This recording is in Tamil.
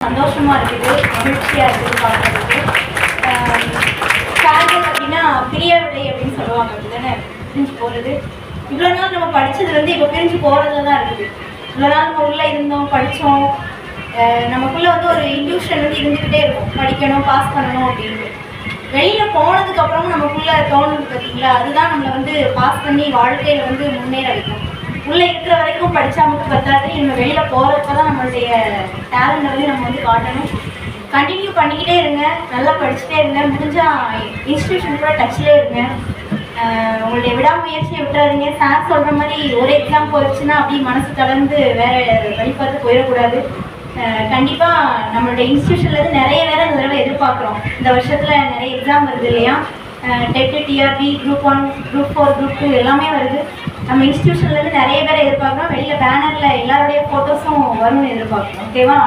சந்தோஷமா இருக்குது, மகிழ்ச்சியா இருக்குது பார்க்கறதுக்கு. காரணம் அப்படின்னா பிரியவில்லை அப்படின்னு சொல்லுவாங்க, அப்படிதானே? பிரிஞ்சு போகிறது. இவ்வளோ நாள் நம்ம படித்ததுலேருந்து இப்போ பிரிஞ்சு போகிறதுல தான் இருக்குது. இவ்வளோ நாள் நம்ம உள்ளே இருந்தோம், படித்தோம், நமக்குள்ளே வந்து ஒரு இன்ட்யூஷன் வந்து இருந்துக்கிட்டே இருக்கும், படிக்கணும், பாஸ் பண்ணணும் அப்படின்னு. வெளியில் போனதுக்கப்புறமும் நமக்குள்ளே தோணுது பார்த்தீங்களா, அதுதான் நம்மளை வந்து பாஸ் பண்ணி வாழ்க்கையில் வந்து முன்னேற வைக்கும். உள்ளே இருக்கிற வரைக்கும் படித்தா மட்டும் பத்தாது, நம்ம வெளியில் போகிறப்ப தான் நம்மளுடைய டேலண்ட்டை வந்து நம்ம வந்து காட்டணும். கண்டினியூ பண்ணிக்கிட்டே இருங்க, நல்லா படிச்சுட்டே இருங்க, முடிஞ்சால் இன்ஸ்டியூஷன் கூட டச்சிலே இருங்க. உங்களுடைய விடாமுயற்சியை விட்டுறாதீங்க. சார் சொல்கிற மாதிரி ஒரு எக்ஸாம் போயிடுச்சுன்னா அப்படியே மனசு கலந்து வேறு வழி பார்த்து போயிடக்கூடாது. கண்டிப்பாக நம்மளுடைய இன்ஸ்டியூஷன்லேருந்து நிறைய வேறு இந்த தடவை எதிர்பார்க்குறோம். இந்த வருஷத்தில் நிறைய எக்ஸாம் வருது இல்லையா? TET, TRB, group 1, group 4, group 2 எல்லாமே வருது. நம்ம இன்ஸ்டியூஷன்லேருந்து நிறைய பேரை எதிர்பார்க்குறோம். வெளியில் பேனரில் எல்லாருடைய ஃபோட்டோஸும் வரும்னு எதிர்பார்க்குறோம். ஓகேவா?